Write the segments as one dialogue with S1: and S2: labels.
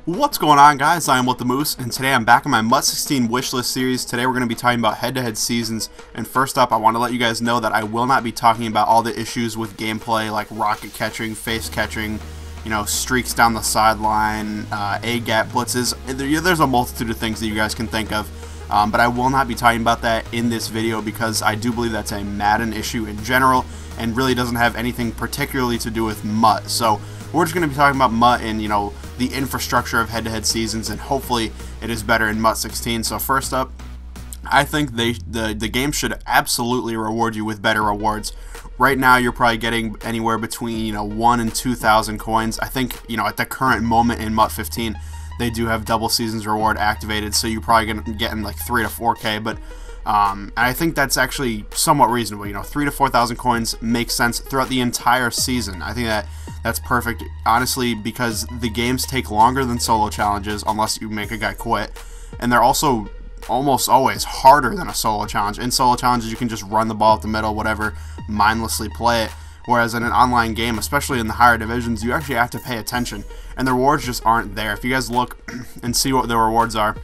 S1: What's going on, guys? I am What the Moose, and today I'm back in my MUT 16 wishlist series. Today we're going to be talking about head-to-head seasons, and first up I want to let you guys know that I will not be talking about all the issues with gameplay like rocket catching, face catching, streaks down the sideline, A-gap blitzes. There's a multitude of things that you guys can think of, but I will not be talking about that in this video because I do believe that's a Madden issue in general and really doesn't have anything particularly to do with MUT. So we're just going to be talking about MUT and, the infrastructure of head-to-head seasons, and hopefully it is better in MUT 16. So first up, I think the game should absolutely reward you with better rewards. Right now, you're probably getting anywhere between 1 and 2,000 coins. I think at the current moment in MUT 15, they do have double seasons reward activated, so you're probably going to get in like 3 to 4K. But I think that's actually somewhat reasonable. 3 to 4,000 coins makes sense throughout the entire season. I think that's perfect, honestly, because the games take longer than solo challenges unless you make a guy quit, and they're also almost always harder than a solo challenge. In solo challenges, you can just run the ball up the middle, whatever, mindlessly play it, whereas in an online game, especially in the higher divisions, you actually have to pay attention, and the rewards just aren't there. If you guys look and see what the rewards are,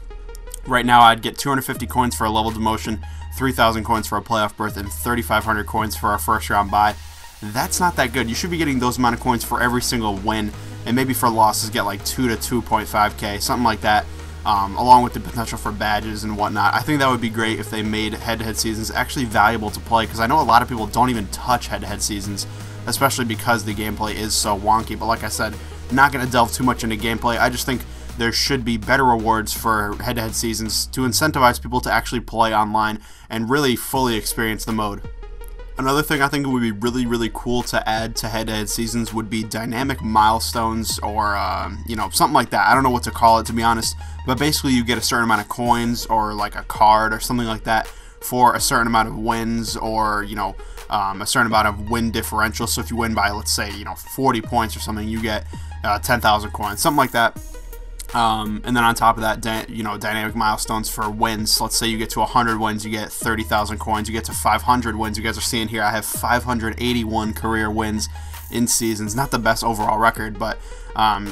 S1: right now I'd get 250 coins for a level demotion, 3,000 coins for a playoff berth, and 3,500 coins for a first round bye. That's not that good. You should be getting those amount of coins for every single win, and maybe for losses get like 2 to 2.5K, something like that, along with the potential for badges and whatnot. I think that would be great if they made head-to-head seasons actually valuable to play, because I know a lot of people don't even touch head-to-head seasons, especially because the gameplay is so wonky. But like I said, not going to delve too much into gameplay. I just think there should be better rewards for head-to-head seasons to incentivize people to actually play online and really fully experience the mode. Another thing I think would be really, really cool to add to head-to-head seasons would be dynamic milestones, or something like that. I don't know what to call it, to be honest, but basically you get a certain amount of coins or like a card or something like that for a certain amount of wins, or a certain amount of win differential. So if you win by, let's say 40 points or something, you get 10,000 coins, something like that. And then on top of that, dynamic milestones for wins. Let's say you get to 100 wins, you get 30,000 coins. You get to 500 wins. You guys are seeing here, I have 581 career wins in seasons. Not the best overall record, but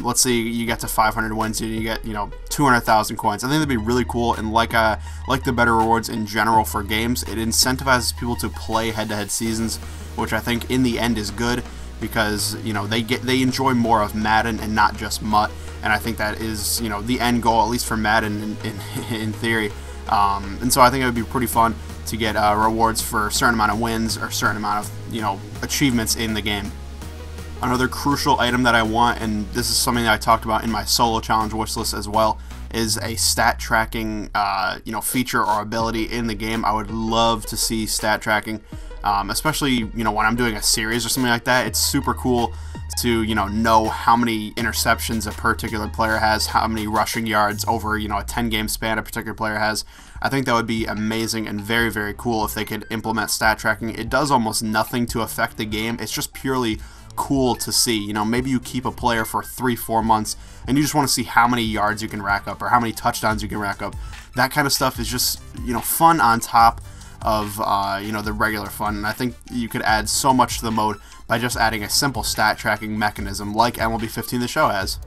S1: let's say you get to 500 wins and you get 200,000 coins. I think that'd be really cool, and like the better rewards in general for games, it incentivizes people to play head-to-head seasons, which I think in the end is good, because they enjoy more of Madden and not just MUT. And I think that is, the end goal, at least for Madden in theory. And so I think it would be pretty fun to get rewards for a certain amount of wins or a certain amount of, achievements in the game. Another crucial item that I want, and this is something that I talked about in my solo challenge wishlist as well, is a stat tracking, feature or ability in the game. I would love to see stat tracking, especially, when I'm doing a series or something like that. It's super cool to know how many interceptions a particular player has, how many rushing yards over a 10-game span a particular player has. I think that would be amazing and very, very cool if they could implement stat tracking. It does almost nothing to affect the game. It's just purely cool to see. Maybe you keep a player for 3-4 months and you just want to see how many yards you can rack up or how many touchdowns you can rack up. That kind of stuff is just fun on top of the regular fun, and I think you could add so much to the mode by just adding a simple stat tracking mechanism like MLB 15 The Show has.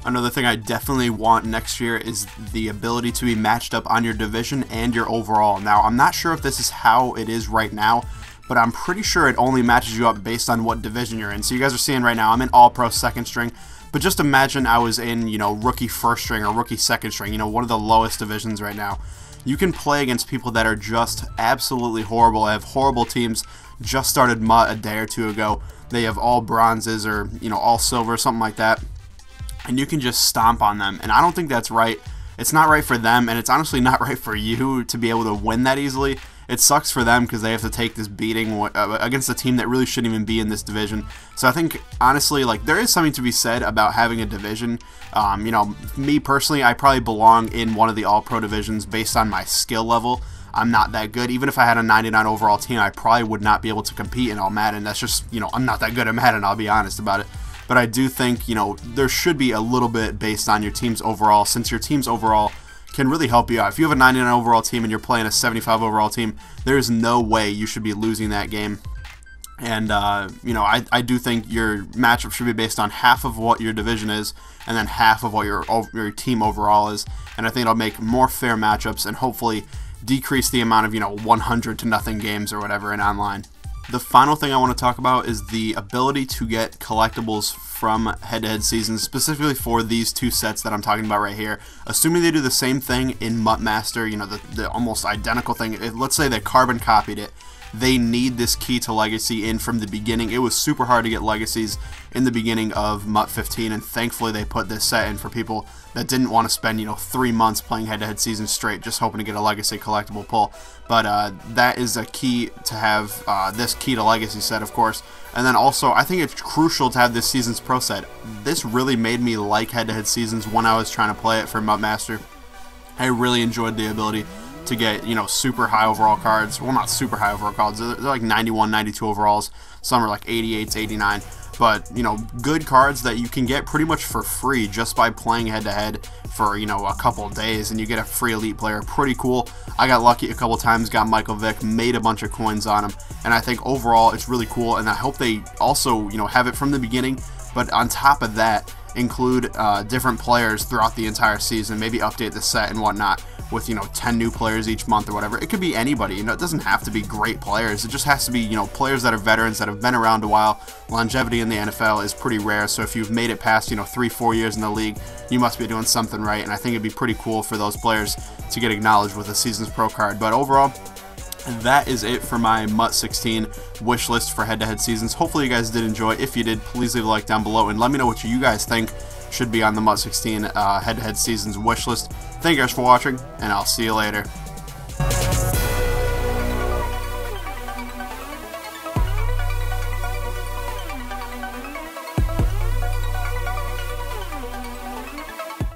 S1: Another thing I definitely want next year is the ability to be matched up on your division and your overall. Now, I'm not sure if this is how it is right now, but I'm pretty sure it only matches you up based on what division you're in. So you guys are seeing right now, I'm in All-Pro second string, but just imagine I was in, rookie first string or rookie second string, one of the lowest divisions right now. You can play against people that are just absolutely horrible. I have horrible teams, just started MUT a day or two ago. They have all bronzes or, all silver, something like that. And you can just stomp on them. And I don't think that's right. It's not right for them, and it's honestly not right for you to be able to win that easily. It sucks for them because they have to take this beating against a team that really shouldn't even be in this division. So I think, honestly, there is something to be said about having a division. Me personally, I probably belong in one of the All-Pro divisions based on my skill level. I'm not that good. Even if I had a 99 overall team, I probably would not be able to compete in all Madden. That's just, I'm not that good at Madden, I'll be honest about it. But I do think, there should be a little bit based on your team's overall, since your team's overall can really help you out. If you have a 99 overall team and you're playing a 75 overall team, there is no way you should be losing that game. And, you know, I do think your matchup should be based on half of what your division is and then half of what your team overall is. And I think it'll make more fair matchups and hopefully decrease the amount of, you know, 100-0 games or whatever in online. The final thing I want to talk about is the ability to get collectibles from head-to-head seasons, specifically for these two sets that I'm talking about right here. Assuming they do the same thing in MUT Master, you know, the almost identical thing. Let's say they carbon copied it. They need this key to legacy in from the beginning. It was super hard to get legacies in the beginning of MUT 15, and thankfully they put this set in for people that didn't want to spend, you know, 3 months playing head-to-head seasons straight just hoping to get a legacy collectible pull. But that is a key to have this key to legacy set, of course. And then also, I think it's crucial to have this season's pro set. This really made me like head-to-head seasons when I was trying to play it for MUT Master. I really enjoyed the ability to get, you know, super high overall cards. Well, not super high overall cards. They're like 91, 92 overalls. Some are like 88s, 89. But, you know, good cards that you can get pretty much for free just by playing head-to-head for, you know, a couple days, and you get a free elite player. Pretty cool. I got lucky a couple times, got Michael Vick, made a bunch of coins on him, and I think overall it's really cool, and I hope they also, you know, have it from the beginning, but on top of that, include different players throughout the entire season, maybe update the set and whatnot with, you know, 10 new players each month or whatever. It could be anybody, you know, it doesn't have to be great players. It just has to be, you know, players that are veterans that have been around a while. Longevity in the NFL is pretty rare, so if you've made it past, you know, 3-4 years in the league, you must be doing something right, and I think it'd be pretty cool for those players to get acknowledged with a Seasons Pro card. But overall, that is it for my MUT 16 wish list for head-to-head seasons. Hopefully you guys did enjoy. If you did, please leave a like down below and let me know what you guys think should be on the MUT 16 head-to-head seasons wish list. Thank you guys for watching, and I'll see you later.